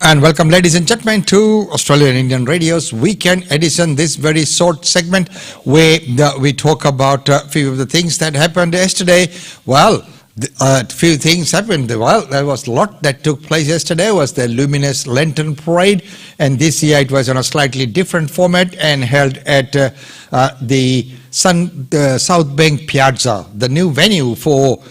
And welcome, ladies and gentlemen, to Australian Indian Radio's Weekend Edition, this very short segment where we talk about a few of the things that happened yesterday. Well, a few things happened. Well, there was a lot that took place yesterday. Was the Luminous Lantern Parade, and this year it was on a slightly different format and held at the South Bank Piazza, the new venue for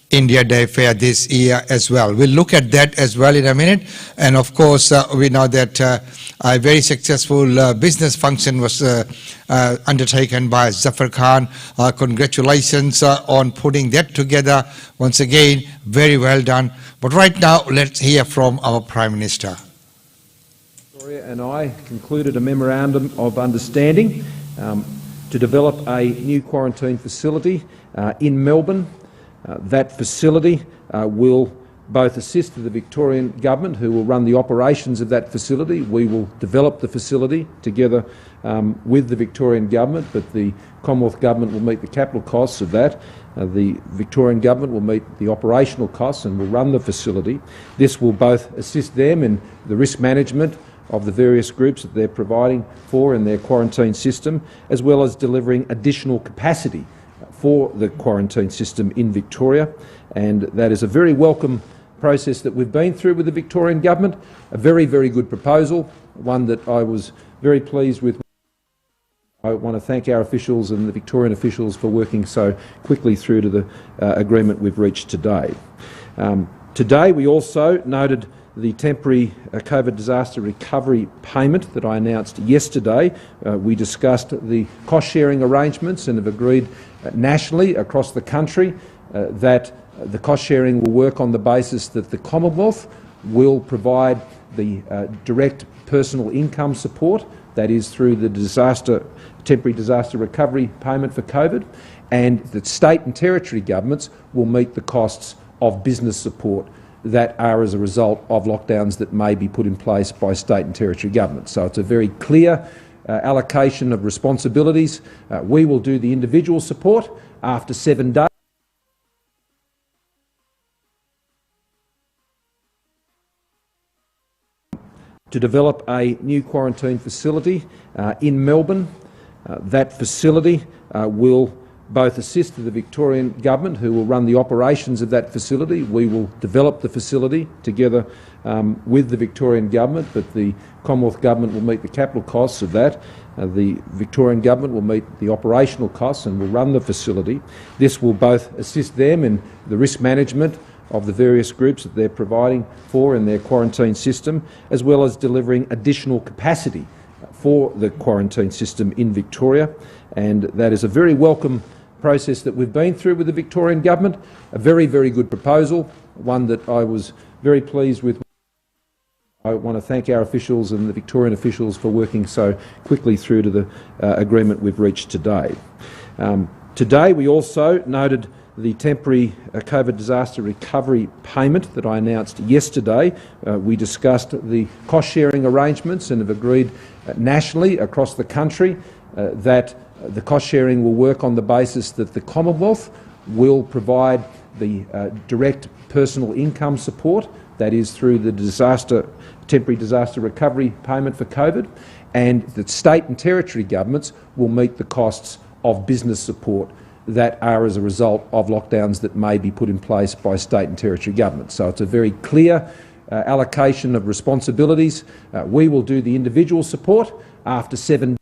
India Day Fair this year as well. We'll look at that as well in a minute. And of course, we know that a very successful business function was undertaken by Zafar Khan. Congratulations on putting that together. Once again, very well done. But right now, let's hear from our Prime Minister. Victoria and I concluded a memorandum of understanding to develop a new quarantine facility in Melbourne. That facility will both assist the Victorian Government, who will run the operations of that facility. We will develop the facility together with the Victorian Government, but the Commonwealth Government will meet the capital costs of that. The Victorian Government will meet the operational costs and will run the facility. This will both assist them in the risk management of the various groups that they're providing for in their quarantine system, as well as delivering additional capacity for the quarantine system in Victoria, and that is a very welcome process that we've been through with the Victorian Government. A very, very good proposal, one that I was very pleased with. I want to thank our officials and the Victorian officials for working so quickly through to the agreement we've reached today. Today we also noted the temporary COVID disaster recovery payment that I announced yesterday. We discussed the cost-sharing arrangements and have agreed nationally across the country that the cost-sharing will work on the basis that the Commonwealth will provide the direct personal income support, that is through the temporary disaster recovery payment for COVID, and that state and territory governments will meet the costs of business support that are as a result of lockdowns that may be put in place by state and territory governments. So it's a very clear allocation of responsibilities. We will do the individual support after 7 days. To develop a new quarantine facility in Melbourne. That facility will both assist the Victorian Government, who will run the operations of that facility. We will develop the facility together with the Victorian Government, but the Commonwealth Government will meet the capital costs of that. The Victorian Government will meet the operational costs and will run the facility. This will both assist them in the risk management of the various groups that they're providing for in their quarantine system, as well as delivering additional capacity for the quarantine system in Victoria, and that is a very welcome process that we've been through with the Victorian Government. A very, very good proposal, one that I was very pleased with. I want to thank our officials and the Victorian officials for working so quickly through to the agreement we've reached today. Today we also noted the temporary COVID disaster recovery payment that I announced yesterday. We discussed the cost-sharing arrangements and have agreed nationally across the country that the cost-sharing will work on the basis that the Commonwealth will provide the direct personal income support, that is through the temporary disaster recovery payment for COVID, and that state and territory governments will meet the costs of business support that are as a result of lockdowns that may be put in place by state and territory governments. So it's a very clear allocation of responsibilities. We will do the individual support after 7 days.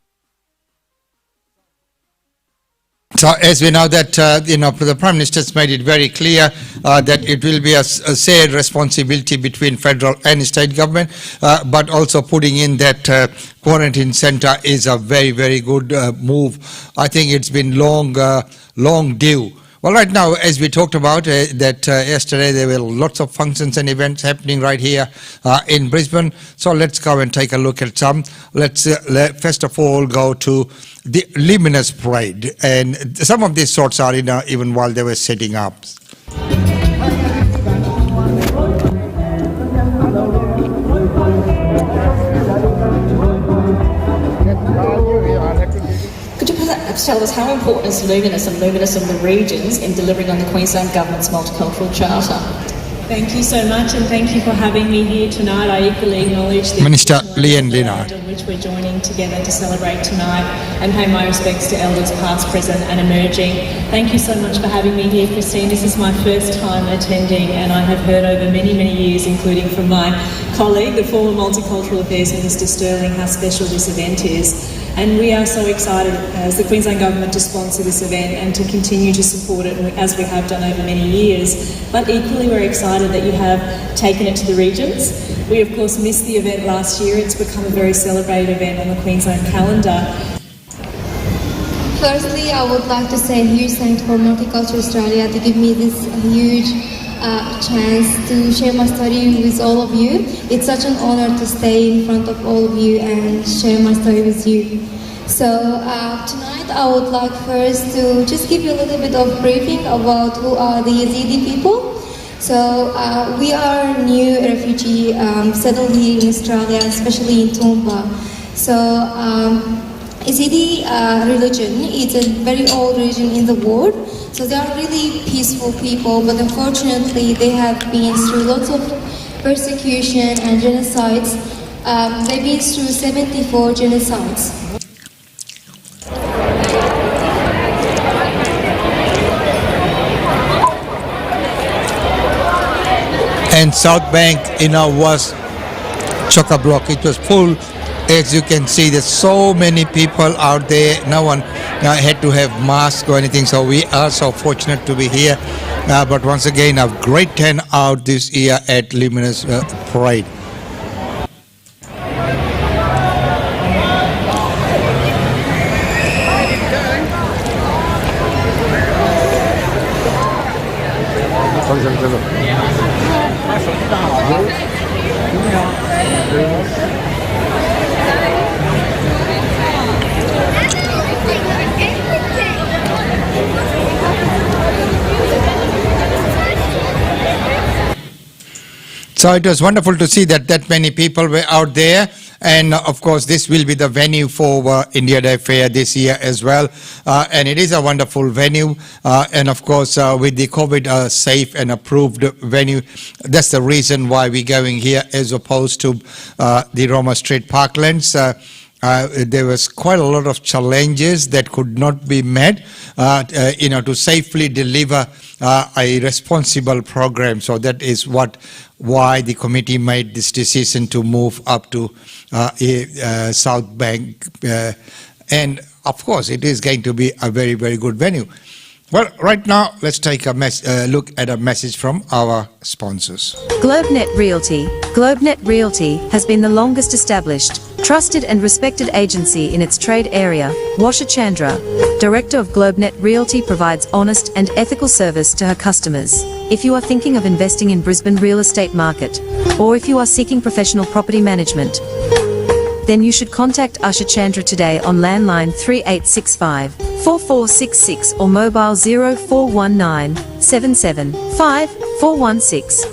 So as we know that, the Prime Minister's made it very clear that it will be a shared responsibility between federal and state government, but also putting in that quarantine centre is a very, very good move. I think it's been long due. Well, right now, as we talked about that yesterday, there were lots of functions and events happening right here in Brisbane. So let's go and take a look at some. Let's first of all go to the Luminous Parade, and some of these sorts are in even while they were setting up. Tell us how important is Luminous and Luminous in the regions in delivering on the Queensland Government's Multicultural Charter? Thank you so much, and thank you for having me here tonight. I equally acknowledge the Minister traditional Lian land Lienard. on which we're joining together to celebrate tonight, and pay my respects to elders past, present and emerging. Thank you so much for having me here, Christine. This is my first time attending, and I have heard over many, many years, including from my colleague, the former Multicultural Affairs Minister Sterling, how special this event is. And we are so excited as the Queensland Government to sponsor this event and to continue to support it as we have done over many years. But equally we're excited that you have taken it to the regions. We of course missed the event last year. It's become a very celebrated event on the Queensland calendar. Firstly, I would like to say a huge thanks for Multicultural Australia to give me this huge chance to share my story with all of you. It's such an honor to stay in front of all of you and share my story with you. So tonight I would like first to just give you a little bit of briefing about who are the Yazidi people. So we are new refugee settled here in Australia, especially in Toowoomba. So Yazidi religion is a very old religion in the world. So they are really peaceful people, but unfortunately they have been through lots of persecution and genocides. They've been through 74 genocides. And South Bank, was chock-a-block. It was full. As you can see, there's so many people out there. No one had to have masks or anything, so we are so fortunate to be here. But once again, a great turnout this year at Luminous Parade. So it was wonderful to see that many people were out there, and of course this will be the venue for India Day Fair this year as well, and it is a wonderful venue, and of course with the COVID safe and approved venue, that's the reason why we're going here as opposed to the Roma Street Parklands. There was quite a lot of challenges that could not be met, to safely deliver a responsible program. So that is why the committee made this decision to move up to South Bank. And of course, it is going to be a very, very good venue. Well, right now, let's take a look at a message from our sponsors. GlobeNet Realty. GlobeNet Realty has been the longest established, trusted and respected agency in its trade area. Washa Chandra, Director of GlobeNet Realty, provides honest and ethical service to her customers. If you are thinking of investing in Brisbane real estate market, or if you are seeking professional property management, then you should contact Usha Chandra today on landline 3865 4466 or mobile 0419 775 416.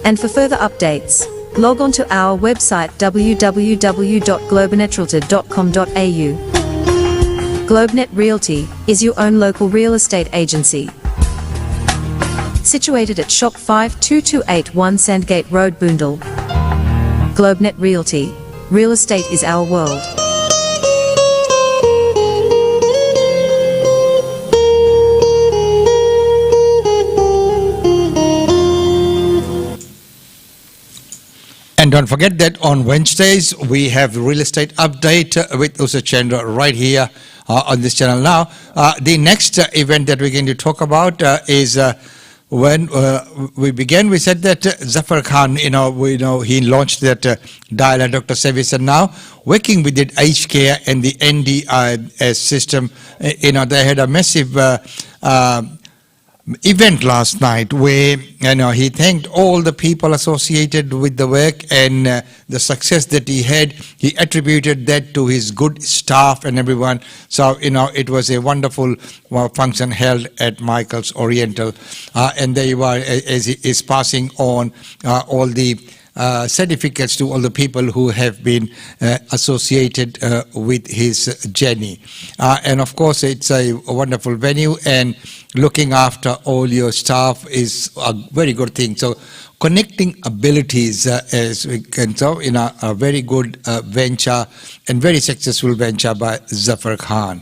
And for further updates, log on to our website www.globenetralty.com.au. GlobeNet Realty is your own local real estate agency. Situated at Shop 52281 Sandgate Road, Boondall. GlobeNet Realty. Real estate is our world. And don't forget that on Wednesdays, we have the real estate update with Usha Chandra right here on this channel now. The next event that we're going to talk about is when we began, we said that Zafar Khan, he launched that DAAN and Dr. Service, and now working with the aged care and the NDIS system, they had a massive event last night where he thanked all the people associated with the work and the success that he had. He attributed that to his good staff and everyone. So it was a wonderful function held at Michael's Oriental, and there you are, as he is passing on all the certificates to all the people who have been associated with his journey. And of course, it's a wonderful venue, and looking after all your staff is a very good thing. So connecting abilities, as we can tell, in a very good venture and very successful venture by Zafar Khan.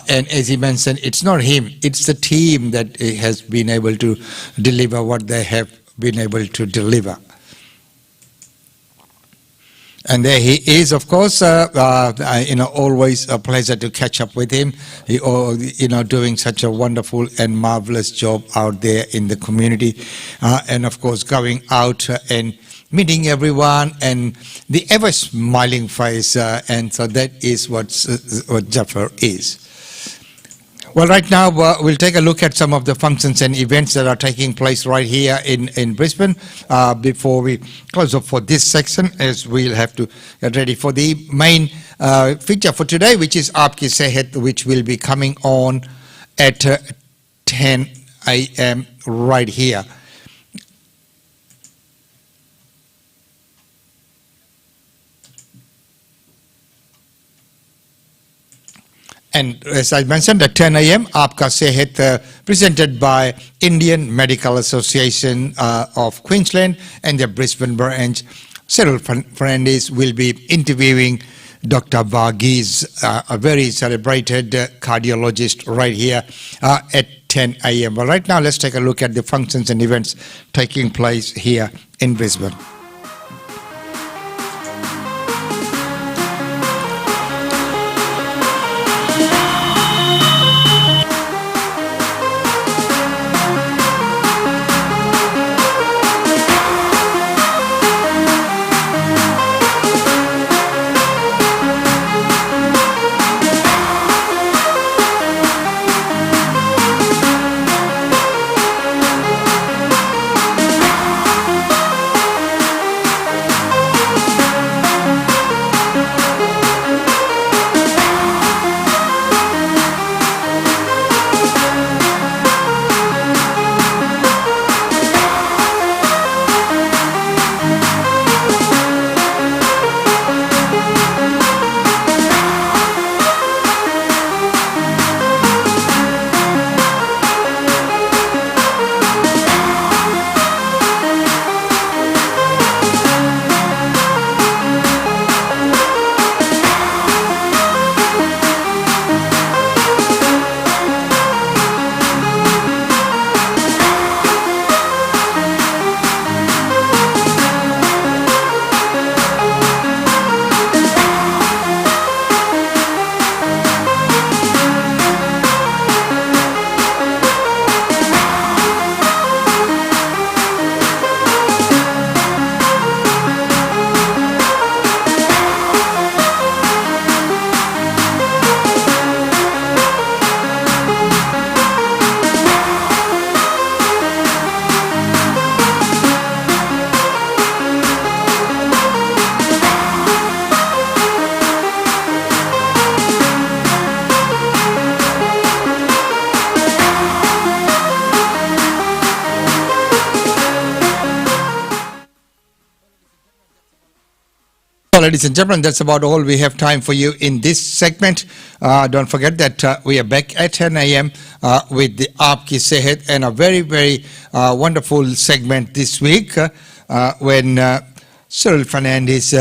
And as he mentioned, it's not him, it's the team that has been able to deliver what they have been able to deliver. And there he is, of course, always a pleasure to catch up with him. He, doing such a wonderful and marvelous job out there in the community. And of course, going out and meeting everyone and the ever smiling face. And so that is what Jafar is. Well, right now, we'll take a look at some of the functions and events that are taking place right here in Brisbane before we close up for this section, as we'll have to get ready for the main feature for today, which is Aapki Sehat, which will be coming on at 10 a.m. right here. And as I mentioned, at 10 a.m., Aapka Sehat, presented by Indian Medical Association of Queensland and the Brisbane branch. Cyril Fernandez will be interviewing Dr. Varghese, a very celebrated cardiologist right here at 10 a.m. But right now, let's take a look at the functions and events taking place here in Brisbane. Ladies and gentlemen, that's about all we have time for you in this segment. Don't forget that we are back at 10 a.m. With the Aapki Sehat, and a very, very wonderful segment this week when Cyril Fernandez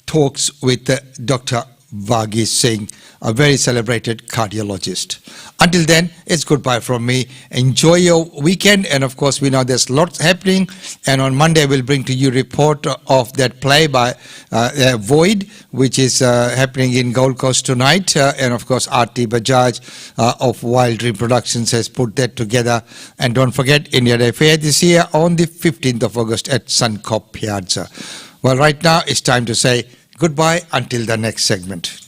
talks with Dr. Varghese Singh, a very celebrated cardiologist. Until then, it's goodbye from me. Enjoy your weekend, and of course, we know there's lots happening. And on Monday, we'll bring to you a report of that play by Void, which is happening in Gold Coast tonight. And of course, R.T. Bajaj of Wild Dream Productions has put that together. And don't forget, India Day Fair this year on the 15th of August at Suncorp Piazza. Well, right now, it's time to say goodbye until the next segment.